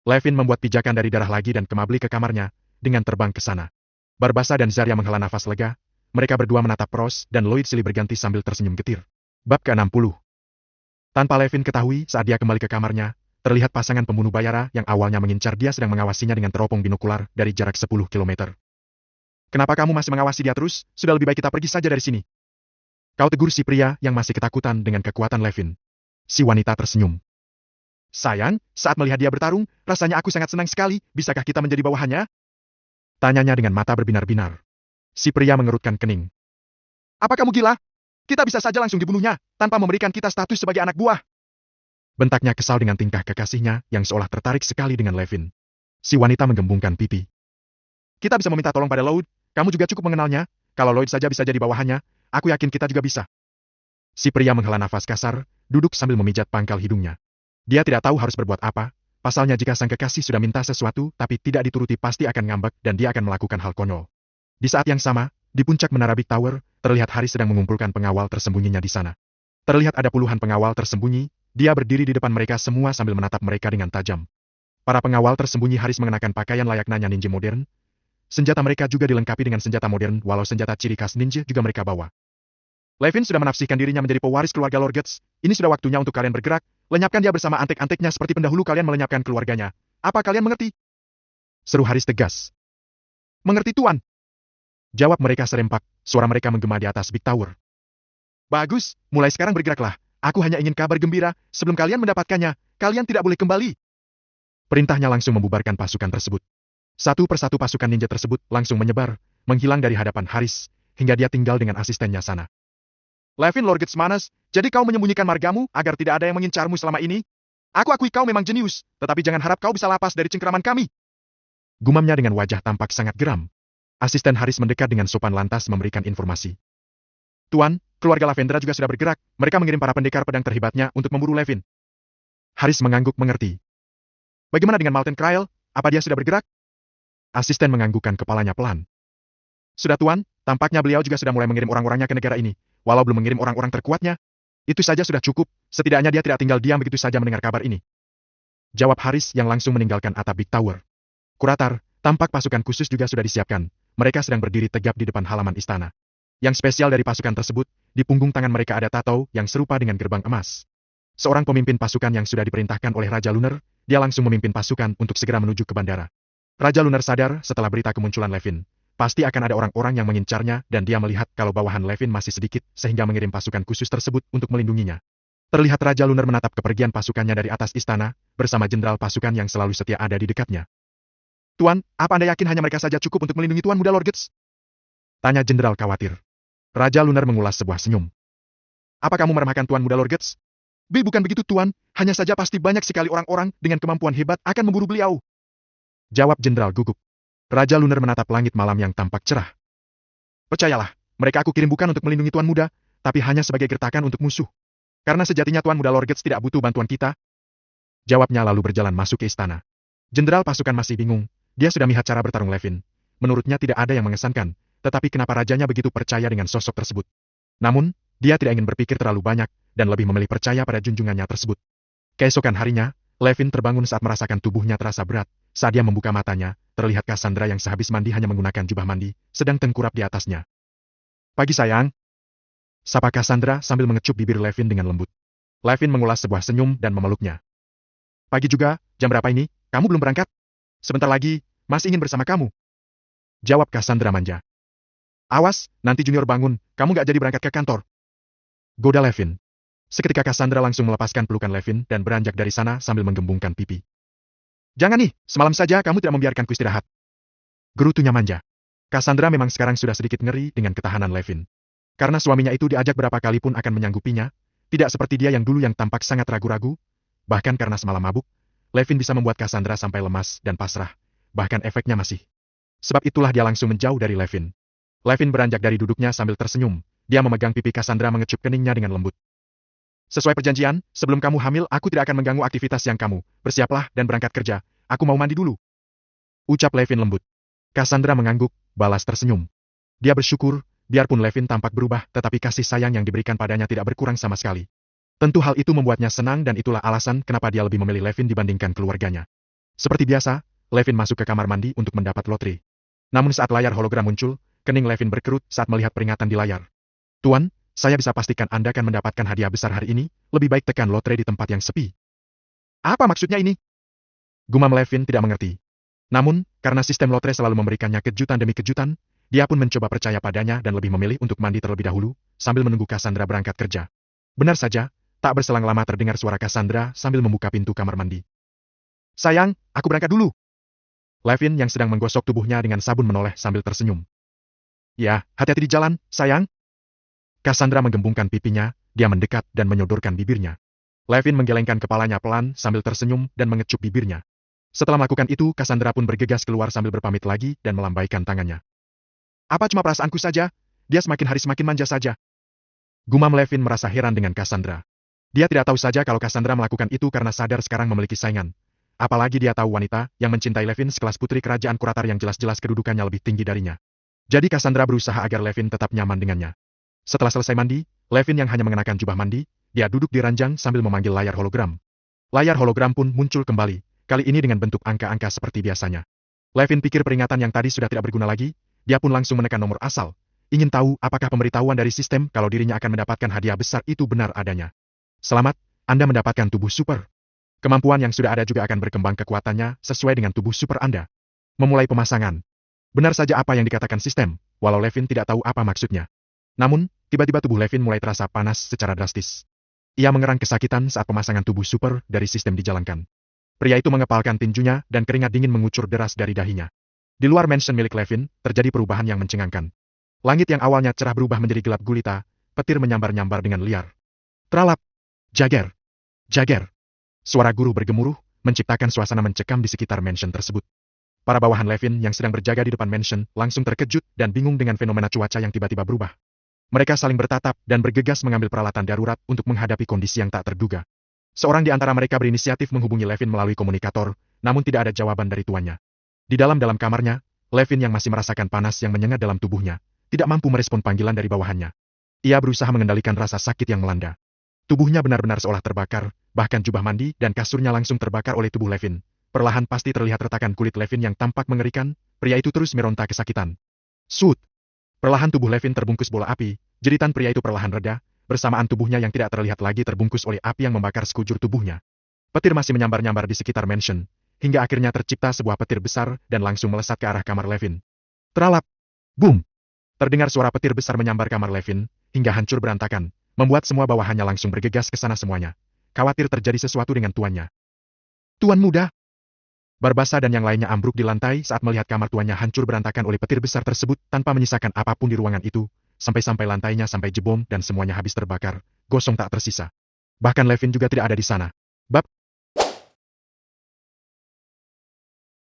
Levin membuat pijakan dari darah lagi dan kemabli ke kamarnya, dengan terbang ke sana. Barbasa dan Zarya menghela nafas lega, mereka berdua menatap Pros dan Lloyd silih berganti sambil tersenyum getir. Bab ke-60. Tanpa Levin ketahui saat dia kembali ke kamarnya, terlihat pasangan pembunuh bayara yang awalnya mengincar dia sedang mengawasinya dengan teropong binokular dari jarak 10 km. Kenapa kamu masih mengawasi dia terus? Sudah lebih baik kita pergi saja dari sini. Kau tegur si pria yang masih ketakutan dengan kekuatan Levin. Si wanita tersenyum. Sayang, saat melihat dia bertarung, rasanya aku sangat senang sekali, bisakah kita menjadi bawahannya? Tanyanya dengan mata berbinar-binar. Si pria mengerutkan kening. Apa kamu gila? Kita bisa saja langsung dibunuhnya, tanpa memberikan kita status sebagai anak buah. Bentaknya kesal dengan tingkah kekasihnya yang seolah tertarik sekali dengan Levin. Si wanita menggembungkan pipi. Kita bisa meminta tolong pada Lloyd, kamu juga cukup mengenalnya, kalau Lloyd saja bisa jadi bawahannya, aku yakin kita juga bisa. Si pria menghela nafas kasar, duduk sambil memijat pangkal hidungnya. Dia tidak tahu harus berbuat apa, pasalnya jika sang kekasih sudah minta sesuatu tapi tidak dituruti pasti akan ngambek dan dia akan melakukan hal konyol. Di saat yang sama, di puncak menara Big Tower, terlihat Haris sedang mengumpulkan pengawal tersembunyinya di sana. Terlihat ada puluhan pengawal tersembunyi, dia berdiri di depan mereka semua sambil menatap mereka dengan tajam. Para pengawal tersembunyi Haris mengenakan pakaian layak nanya ninja modern. Senjata mereka juga dilengkapi dengan senjata modern, walau senjata ciri khas ninja juga mereka bawa. Levin sudah menafsirkan dirinya menjadi pewaris keluarga Lord Getz. Ini sudah waktunya untuk kalian bergerak, lenyapkan dia bersama antek-anteknya seperti pendahulu kalian melenyapkan keluarganya. Apa kalian mengerti? Seru Haris tegas. Mengerti Tuan. Jawab mereka serempak, suara mereka menggema di atas Big Tower. Bagus, mulai sekarang bergeraklah. Aku hanya ingin kabar gembira, sebelum kalian mendapatkannya, kalian tidak boleh kembali. Perintahnya langsung membubarkan pasukan tersebut. Satu persatu pasukan ninja tersebut langsung menyebar, menghilang dari hadapan Haris, hingga dia tinggal dengan asistennya sana. Levin Lord Getz, jadi kau menyembunyikan margamu agar tidak ada yang mengincarmu selama ini? Aku akui kau memang jenius, tetapi jangan harap kau bisa lepas dari cengkeraman kami. Gumamnya dengan wajah tampak sangat geram. Asisten Haris mendekat dengan sopan lantas memberikan informasi. Tuan, keluarga Lavendra juga sudah bergerak, mereka mengirim para pendekar pedang terhebatnya untuk memburu Levin. Haris mengangguk mengerti. Bagaimana dengan Malten Krael, apa dia sudah bergerak? Asisten menganggukkan kepalanya pelan. Sudah Tuan, tampaknya beliau juga sudah mulai mengirim orang-orangnya ke negara ini. Walau belum mengirim orang-orang terkuatnya, itu saja sudah cukup, setidaknya dia tidak tinggal diam begitu saja mendengar kabar ini. Jawab Haris yang langsung meninggalkan atap Big Tower. Kuratar, tampak pasukan khusus juga sudah disiapkan, mereka sedang berdiri tegap di depan halaman istana. Yang spesial dari pasukan tersebut, di punggung tangan mereka ada tato yang serupa dengan gerbang emas. Seorang pemimpin pasukan yang sudah diperintahkan oleh Raja Lunar, dia langsung memimpin pasukan untuk segera menuju ke bandara. Raja Lunar sadar setelah berita kemunculan Levin. Pasti akan ada orang-orang yang mengincarnya dan dia melihat kalau bawahan Levin masih sedikit sehingga mengirim pasukan khusus tersebut untuk melindunginya. Terlihat Raja Lunar menatap kepergian pasukannya dari atas istana, bersama jenderal pasukan yang selalu setia ada di dekatnya. Tuan, apa Anda yakin hanya mereka saja cukup untuk melindungi Tuan Muda Lord Getz? Tanya jenderal khawatir. Raja Lunar mengulas sebuah senyum. Apa kamu meremehkan Tuan Muda Lord Getz? Bukan begitu Tuan, hanya saja pasti banyak sekali orang-orang dengan kemampuan hebat akan memburu beliau. Jawab jenderal gugup. Raja Lunar menatap langit malam yang tampak cerah. Percayalah, mereka aku kirim bukan untuk melindungi Tuan Muda, tapi hanya sebagai gertakan untuk musuh. Karena sejatinya Tuan Muda Lord Getz tidak butuh bantuan kita. Jawabnya lalu berjalan masuk ke istana. Jenderal pasukan masih bingung, dia sudah melihat cara bertarung Levin. Menurutnya tidak ada yang mengesankan, tetapi kenapa rajanya begitu percaya dengan sosok tersebut. Namun, dia tidak ingin berpikir terlalu banyak, dan lebih memilih percaya pada junjungannya tersebut. Keesokan harinya, Levin terbangun saat merasakan tubuhnya terasa berat. Saat dia membuka matanya, terlihat Cassandra yang sehabis mandi hanya menggunakan jubah mandi, sedang tengkurap di atasnya. Pagi sayang. Sapa Cassandra sambil mengecup bibir Levin dengan lembut. Levin mengulas sebuah senyum dan memeluknya. Pagi juga, jam berapa ini? Kamu belum berangkat? Sebentar lagi, masih ingin bersama kamu. Jawab Cassandra manja. Awas, nanti Junior bangun, kamu gak jadi berangkat ke kantor. Goda Levin. Seketika Cassandra langsung melepaskan pelukan Levin dan beranjak dari sana sambil menggembungkan pipi. Jangan nih, semalam saja kamu tidak membiarkanku istirahat. Gerutunya manja. Cassandra memang sekarang sudah sedikit ngeri dengan ketahanan Levin. Karena suaminya itu diajak berapa kali pun akan menyanggupinya, tidak seperti dia yang dulu yang tampak sangat ragu-ragu, bahkan karena semalam mabuk, Levin bisa membuat Cassandra sampai lemas dan pasrah, bahkan efeknya masih. Sebab itulah dia langsung menjauh dari Levin. Levin beranjak dari duduknya sambil tersenyum, dia memegang pipi Cassandra mengecup keningnya dengan lembut. Sesuai perjanjian, sebelum kamu hamil aku tidak akan mengganggu aktivitas yang kamu, bersiaplah dan berangkat kerja, aku mau mandi dulu. Ucap Levin lembut. Cassandra mengangguk, balas tersenyum. Dia bersyukur, biarpun Levin tampak berubah, tetapi kasih sayang yang diberikan padanya tidak berkurang sama sekali. Tentu hal itu membuatnya senang dan itulah alasan kenapa dia lebih memilih Levin dibandingkan keluarganya. Seperti biasa, Levin masuk ke kamar mandi untuk mendapat lotre. Namun saat layar hologram muncul, kening Levin berkerut saat melihat peringatan di layar. Tuan, saya bisa pastikan Anda akan mendapatkan hadiah besar hari ini, lebih baik tekan lotre di tempat yang sepi. Apa maksudnya ini? Gumam Levin tidak mengerti. Namun, karena sistem lotre selalu memberikannya kejutan demi kejutan, dia pun mencoba percaya padanya dan lebih memilih untuk mandi terlebih dahulu, sambil menunggu Cassandra berangkat kerja. Benar saja, tak berselang lama terdengar suara Cassandra sambil membuka pintu kamar mandi. Sayang, aku berangkat dulu. Levin yang sedang menggosok tubuhnya dengan sabun menoleh sambil tersenyum. Ya, hati-hati di jalan, sayang. Cassandra menggembungkan pipinya, dia mendekat dan menyodorkan bibirnya. Levin menggelengkan kepalanya pelan sambil tersenyum dan mengecup bibirnya. Setelah melakukan itu, Cassandra pun bergegas keluar sambil berpamit lagi dan melambaikan tangannya. Apa cuma perasaanku saja? Dia semakin hari semakin manja saja. Gumam Levin merasa heran dengan Cassandra. Dia tidak tahu saja kalau Cassandra melakukan itu karena sadar sekarang memiliki saingan. Apalagi dia tahu wanita yang mencintai Levin sekelas putri kerajaan Kuratar yang jelas-jelas kedudukannya lebih tinggi darinya. Jadi Cassandra berusaha agar Levin tetap nyaman dengannya. Setelah selesai mandi, Levin yang hanya mengenakan jubah mandi, dia duduk di ranjang sambil memanggil layar hologram. Layar hologram pun muncul kembali, kali ini dengan bentuk angka-angka seperti biasanya. Levin pikir peringatan yang tadi sudah tidak berguna lagi, dia pun langsung menekan nomor asal. Ingin tahu apakah pemberitahuan dari sistem kalau dirinya akan mendapatkan hadiah besar itu benar adanya. Selamat, Anda mendapatkan tubuh super. Kemampuan yang sudah ada juga akan berkembang kekuatannya sesuai dengan tubuh super Anda. Memulai pemasangan. Benar saja apa yang dikatakan sistem, walau Levin tidak tahu apa maksudnya. Namun, tiba-tiba tubuh Levin mulai terasa panas secara drastis. Ia mengerang kesakitan saat pemasangan tubuh super dari sistem dijalankan. Pria itu mengepalkan tinjunya dan keringat dingin mengucur deras dari dahinya. Di luar mansion milik Levin, terjadi perubahan yang mencengangkan. Langit yang awalnya cerah berubah menjadi gelap gulita, petir menyambar-nyambar dengan liar. Tralap! Jager! Jager! Suara guru bergemuruh, menciptakan suasana mencekam di sekitar mansion tersebut. Para bawahan Levin yang sedang berjaga di depan mansion langsung terkejut dan bingung dengan fenomena cuaca yang tiba-tiba berubah. Mereka saling bertatap dan bergegas mengambil peralatan darurat untuk menghadapi kondisi yang tak terduga. Seorang di antara mereka berinisiatif menghubungi Levin melalui komunikator, namun tidak ada jawaban dari tuannya. Di dalam kamarnya, Levin yang masih merasakan panas yang menyengat dalam tubuhnya, tidak mampu merespon panggilan dari bawahannya. Ia berusaha mengendalikan rasa sakit yang melanda. Tubuhnya benar-benar seolah terbakar, bahkan jubah mandi dan kasurnya langsung terbakar oleh tubuh Levin. Perlahan pasti terlihat retakan kulit Levin yang tampak mengerikan, pria itu terus meronta kesakitan. Sud! Perlahan tubuh Levin terbungkus bola api, jeritan pria itu perlahan reda, bersamaan tubuhnya yang tidak terlihat lagi terbungkus oleh api yang membakar sekujur tubuhnya. Petir masih menyambar-nyambar di sekitar mansion, hingga akhirnya tercipta sebuah petir besar dan langsung melesat ke arah kamar Levin. Teralap! Boom! Terdengar suara petir besar menyambar kamar Levin, hingga hancur berantakan, membuat semua bawahannya langsung bergegas ke sana semuanya. Khawatir terjadi sesuatu dengan tuannya. Tuan muda! Barbasa dan yang lainnya ambruk di lantai saat melihat kamar tuannya hancur berantakan oleh petir besar tersebut tanpa menyisakan apapun di ruangan itu, sampai-sampai lantainya sampai jebol dan semuanya habis terbakar, gosong tak tersisa. Bahkan Levin juga tidak ada di sana. Bab